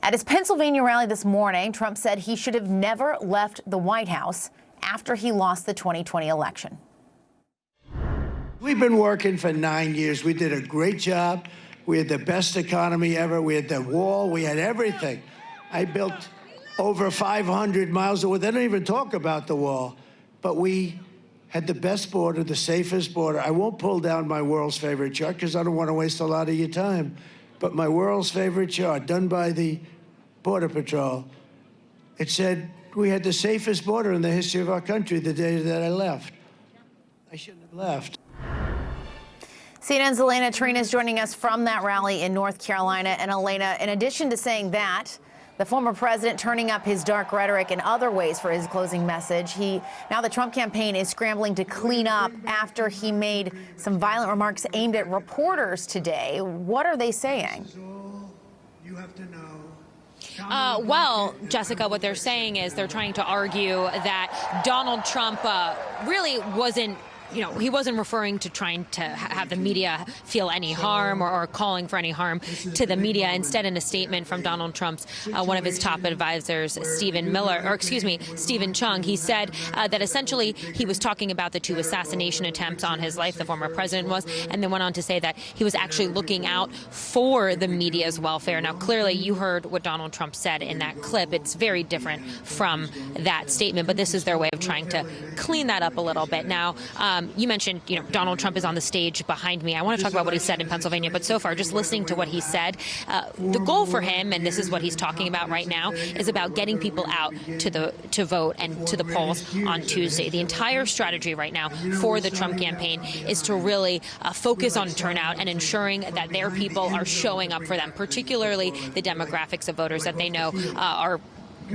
At his Pennsylvania rally this morning, Trump said he should have never left the White House after he lost the 2020 election. We've been working for 9 years. We did a great job. We had the best economy ever. We had the wall. We had everything. I built over 500 miles of wall. They don't even talk about the wall. But we had the best border, the safest border. I won't pull down my world's favorite chart because I don't want to waste a lot of your time. But my world's favorite chart, done by the Border Patrol, it said we had the safest border in the history of our country the day that I left. I shouldn't have left. CNN's Elena Trina is joining us from that rally in North Carolina. And Elena, in addition to saying that, the former president turning up his dark rhetoric in other ways for his closing message. Now the Trump campaign is scrambling to clean up after he made some violent remarks aimed at reporters today. What are they saying? You have to know. Well, Jessica, what they're saying is they're trying to argue that Donald Trump really wasn't, he wasn't referring to trying to have the media feel any harm or calling for any harm to the media. Instead, in a statement from Donald Trump's one of his top advisors, Stephen Chung, he said that essentially he was talking about the 2 assassination attempts on his life, the former president was, and then went on to say that he was actually looking out for the media's welfare. Now, clearly, you heard what Donald Trump said in that clip. It's very different from that statement, but this is their way of trying to clean that up a little bit. Now, you mentioned, Donald Trump is on the stage behind me. I want to talk about what he said in Pennsylvania, but so far, just listening to what he said, the goal for him, and this is what he's talking about right now, is about getting people out to vote and to the polls on Tuesday. The entire strategy right now for the Trump campaign is to really focus on turnout and ensuring that their people are showing up for them, particularly the demographics of voters that they know are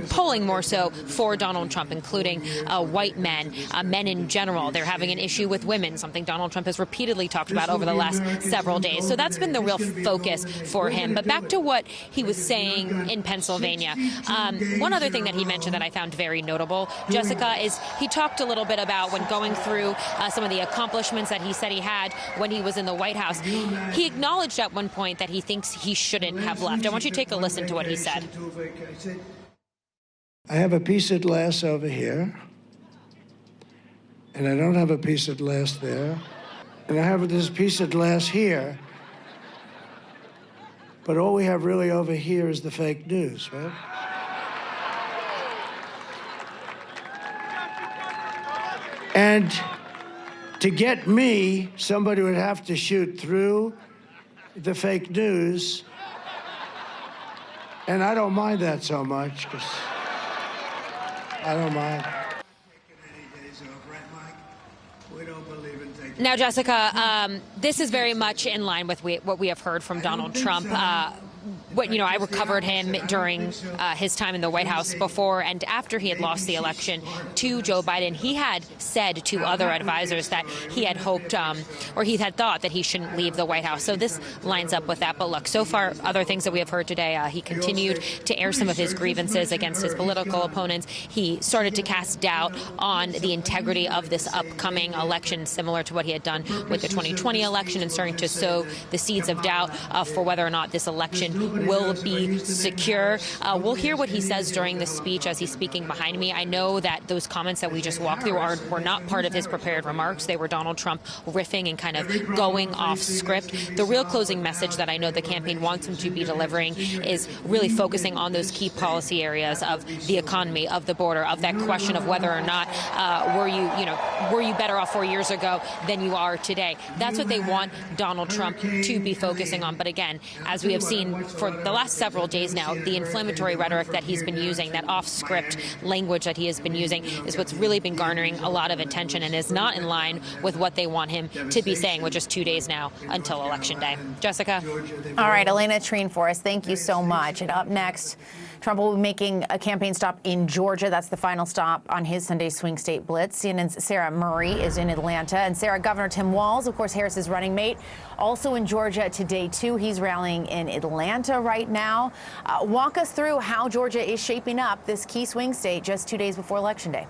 polling more so for Donald Trump, including white men, men in general. They're having an issue with women, something Donald Trump has repeatedly talked about over the last several days. So that's been the real focus for him. But back to what he was saying in Pennsylvania. One other thing that he mentioned that I found very notable, Jessica, is he talked a little bit about when going through some of the accomplishments that he said he had when he was in the White House. He acknowledged at one point that he thinks he shouldn't have left. I want you to take a listen to what he said. I have a piece of glass over here, and I don't have a piece of glass there, and I have this piece of glass here, but all we have really over here is the fake news, right? And to get me, somebody would have to shoot through the fake news, and I don't mind that so much, because I don't mind. Now, Jessica, this is very much in line with what we have heard from Donald Trump. I recovered him during his time in the White House before and after he had lost the election to Joe Biden. He had said to other advisors that he had hoped or he had thought that he shouldn't leave the White House. So this lines up with that. But look, so far, other things that we have heard today, he continued to air some of his grievances against his political opponents. He started to cast doubt on the integrity of this upcoming election, similar to what he had done with the 2020 election, and starting to sow the seeds of doubt for whether or not this election will be secure. We'll hear what he says during the speech as he's speaking behind me. I know that those comments that we just walked through were not part of his prepared remarks. They were Donald Trump riffing and kind of going off script. The real closing message that I know the campaign wants him to be delivering is really focusing on those key policy areas of the economy, of the border, of that question of whether or not were you better off 4 years ago than you are today. That's what they want Donald Trump to be focusing on. But again, as we have seen for the last several days now, the inflammatory rhetoric that he's been using, that off-script language that he has been using, is what's really been garnering a lot of attention and is not in line with what they want him to be saying, with just 2 days now until Election Day. Jessica? All right, Elena Trina for us. Thank you so much. And up next, Trump will be making a campaign stop in Georgia. That's the final stop on his Sunday swing state blitz. CNN's Sarah Murray is in Atlanta. And Sarah, Governor Tim Walz, of course, Harris's running mate, also in Georgia today, too. He's rallying in Atlanta right now. Walk us through how Georgia is shaping up, this key swing state, just 2 days before Election Day.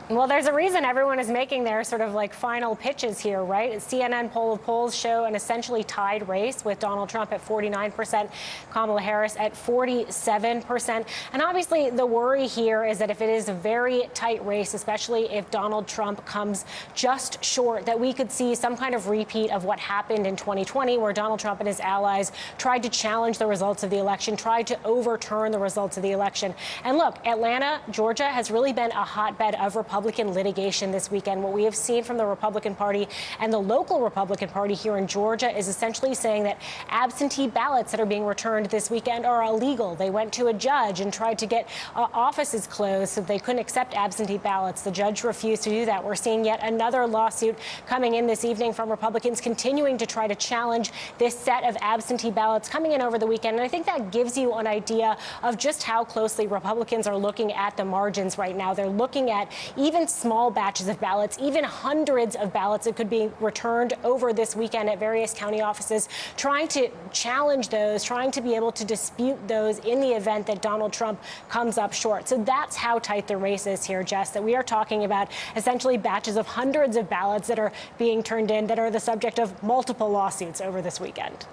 Well, there's a reason everyone is making their sort of like final pitches here, right? CNN poll of polls show an essentially tied race with Donald Trump at 49%, Kamala Harris at 47%. And obviously the worry here is that if it is a very tight race, especially if Donald Trump comes just short, that we could see some kind of repeat of what happened in 2020, where Donald Trump and his allies tried to challenge the results of the election, tried to overturn the results of the election. And look, Atlanta, Georgia has really been a hotbed of Republican litigation this weekend. What we have seen from the Republican Party and the local Republican Party here in Georgia is essentially saying that absentee ballots that are being returned this weekend are illegal. They went to a judge and tried to get offices closed so they couldn't accept absentee ballots. The judge refused to do that. We're seeing yet another lawsuit coming in this evening from Republicans continuing to try to challenge this set of absentee ballots coming in over the weekend. And I think that gives you an idea of just how closely Republicans are looking at the margins right now. They're looking at even small batches of ballots, even hundreds of ballots that could be returned over this weekend at various county offices, trying to challenge those, trying to be able to dispute those in the event that Donald Trump comes up short. So that's how tight the race is here, Jess, that we are talking about essentially batches of hundreds of ballots that are being turned in that are the subject of multiple lawsuits over this weekend.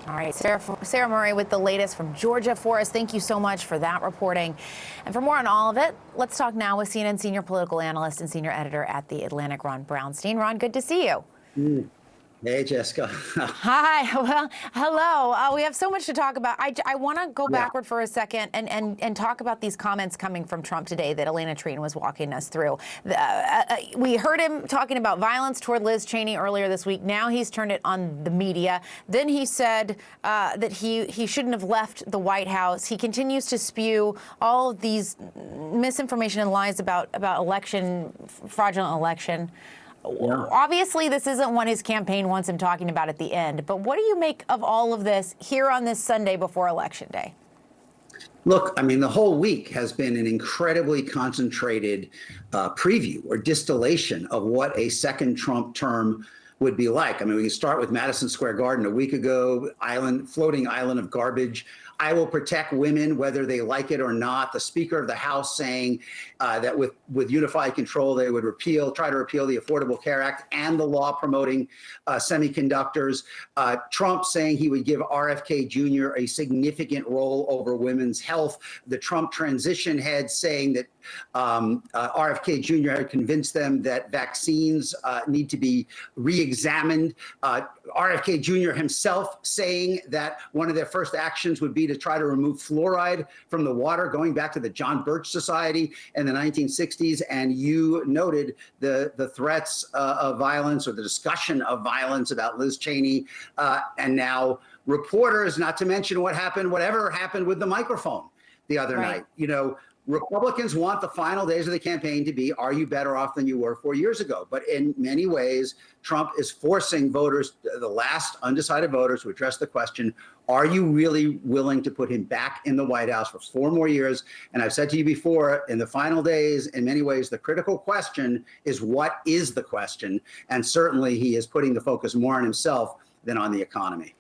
All right, Sarah Murray with the latest from Georgia for us. Thank you so much for that reporting. And for more on all of it, let's talk now with CNN senior political analyst and senior editor at The Atlantic, Ron Brownstein. Ron, good to see you. Hey, Jessica. Hi. Well, hello. We have so much to talk about. I want to go backward for a second and talk about these comments coming from Trump today that Elena Trine was walking us through. We heard him talking about violence toward Liz Cheney earlier this week. Now he's turned it on the media. Then he said that he shouldn't have left the White House. He continues to spew all of these misinformation and lies about fraudulent election. Yeah. Obviously, this isn't what his campaign wants him talking about at the end. But what do you make of all of this here on this Sunday before Election Day? Look, I mean, the whole week has been an incredibly concentrated preview or distillation of what a second Trump term would be like. I mean, we can start with Madison Square Garden a week ago, floating island of garbage. I will protect women whether they like it or not. The Speaker of the House saying that with unified control, they would try to repeal the Affordable Care Act and the law promoting semiconductors. Trump saying he would give RFK Jr. a significant role over women's health. The Trump transition head saying that RFK Jr. had convinced them that vaccines need to be re-examined. RFK Jr. himself saying that one of their first actions would be to try to remove fluoride from the water, going back to the John Birch Society in the 1960s. And you noted the threats of violence or the discussion of violence about Liz Cheney. And now reporters, not to mention whatever happened with the microphone the other night. You know, Republicans want the final days of the campaign to be, are you better off than you were 4 years ago? But in many ways, Trump is forcing voters, the last undecided voters, to address the question, are you really willing to put him back in the White House for 4 more years? And I've said to you before, in the final days, in many ways, the critical question is, what is the question? And certainly he is putting the focus more on himself than on the economy.